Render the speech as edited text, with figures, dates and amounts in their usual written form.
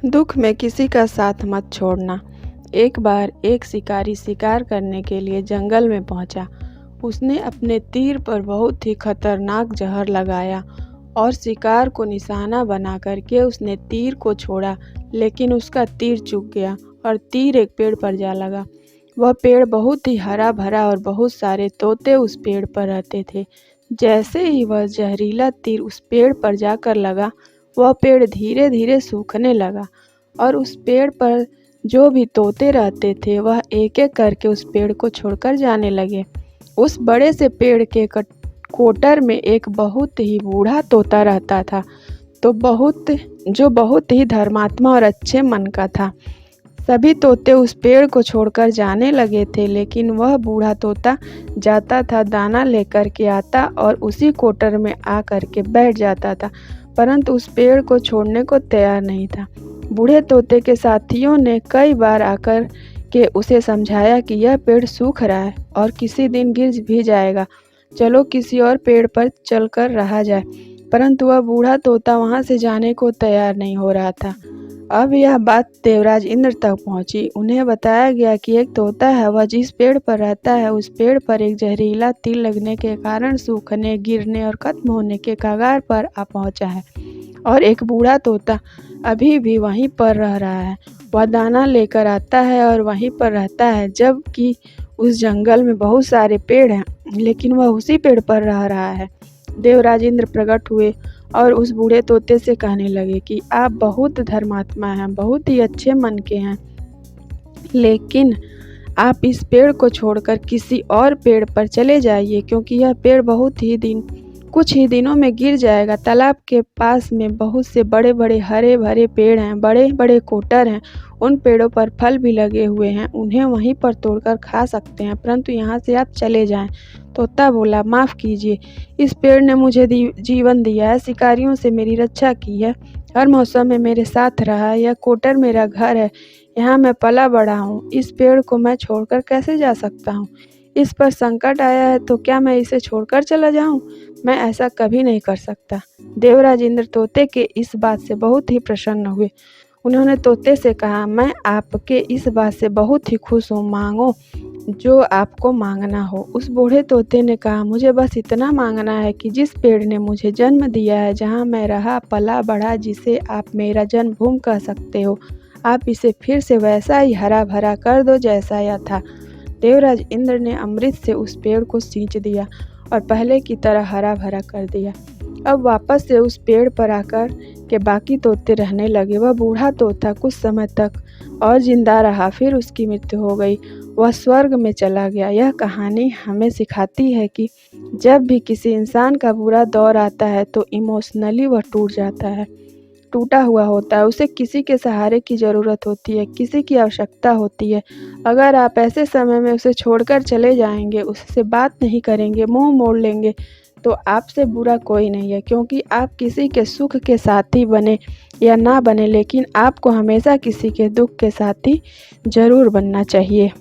दुख में किसी का साथ मत छोड़ना। एक बार एक शिकारी शिकार करने के लिए जंगल में पहुंचा। उसने अपने तीर पर बहुत ही खतरनाक जहर लगाया और शिकार को निशाना बना करके उसने तीर को छोड़ा, लेकिन उसका तीर चूक गया और तीर एक पेड़ पर जा लगा। वह पेड़ बहुत ही हरा भरा और बहुत सारे तोते उस पेड़ पर रहते थे। जैसे ही वह जहरीला तीर उस पेड़ पर जाकर लगा, वह पेड़ धीरे धीरे सूखने लगा और उस पेड़ पर जो भी तोते रहते थे वह एक एक करके उस पेड़ को छोड़कर जाने लगे। उस बड़े से पेड़ के कोटर में एक बहुत ही बूढ़ा तोता रहता था, जो बहुत ही धर्मात्मा और अच्छे मन का था। सभी तोते उस पेड़ को छोड़कर जाने लगे थे, लेकिन वह बूढ़ा तोता जाता था, दाना लेकर के आता और उसी कोटर में आ कर के बैठ जाता था, परंतु उस पेड़ को छोड़ने को तैयार नहीं था। बूढ़े तोते के साथियों ने कई बार आकर के उसे समझाया कि यह पेड़ सूख रहा है और किसी दिन गिर भी जाएगा, चलो किसी और पेड़ पर चलकर रहा जाए, परंतु वह बूढ़ा तोता वहां से जाने को तैयार नहीं हो रहा था। अब यह बात देवराज इंद्र तक पहुंची। उन्हें बताया गया कि एक तोता है, वह जिस पेड़ पर रहता है उस पेड़ पर एक जहरीला तीर लगने के कारण सूखने, गिरने और खत्म होने के कगार पर आ पहुंचा है और एक बूढ़ा तोता अभी भी वहीं पर रह रहा है। वह दाना लेकर आता है और वहीं पर रहता है, जबकि उस जंगल में बहुत सारे पेड़ हैं, लेकिन वह उसी पेड़ पर रह रहा है। देवराज इंद्र प्रकट हुए और उस बूढ़े तोते से कहने लगे कि आप बहुत धर्मात्मा हैं, बहुत ही अच्छे मन के हैं, लेकिन आप इस पेड़ को छोड़कर किसी और पेड़ पर चले जाइए, क्योंकि यह पेड़ कुछ ही दिनों में गिर जाएगा। तालाब के पास में बहुत से बड़े बड़े हरे भरे पेड़ हैं, बड़े बड़े कोटर हैं, उन पेड़ों पर फल भी लगे हुए हैं, उन्हें वहीं पर तोड़कर खा सकते हैं, परंतु यहाँ से आप चले जाएं। तोता बोला, माफ़ कीजिए, इस पेड़ ने मुझे जीवन दिया है, शिकारियों से मेरी रक्षा की है, हर मौसम में मेरे साथ रहा है, यह कोटर मेरा घर है, यहाँ मैं पला बड़ा हूँ, इस पेड़ को मैं छोड़कर कैसे जा सकता हूँ? इस पर संकट आया है तो क्या मैं इसे छोड़कर चला जाऊं? मैं ऐसा कभी नहीं कर सकता। देवराज इंद्र तोते के इस बात से बहुत ही प्रसन्न हुए। उन्होंने तोते से कहा, मैं आपके इस बात से बहुत ही खुश हूँ, मांगो जो आपको मांगना हो। उस बूढ़े तोते ने कहा, मुझे बस इतना मांगना है कि जिस पेड़ ने मुझे जन्म दिया है, जहाँ मैं रहा पला बढ़ा, जिसे आप मेरा जन्मभूमि कह सकते हो, आप इसे फिर से वैसा ही हरा भरा कर दो जैसा यह था। देवराज इंद्र ने अमृत से उस पेड़ को सींच दिया और पहले की तरह हरा भरा कर दिया। अब वापस से उस पेड़ पर आकर के बाकी तोते रहने लगे। वह बूढ़ा तोता कुछ समय तक और जिंदा रहा, फिर उसकी मृत्यु हो गई, वह स्वर्ग में चला गया। यह कहानी हमें सिखाती है कि जब भी किसी इंसान का बुरा दौर आता है तो इमोशनली वह टूट जाता है, टूटा हुआ होता है, उसे किसी के सहारे की ज़रूरत होती है, किसी की आवश्यकता होती है। अगर आप ऐसे समय में उसे छोड़कर चले जाएंगे, उससे बात नहीं करेंगे, मुंह मोड़ लेंगे, तो आपसे बुरा कोई नहीं है, क्योंकि आप किसी के सुख के साथी बने या ना बने, लेकिन आपको हमेशा किसी के दुख के साथी ज़रूर बनना चाहिए।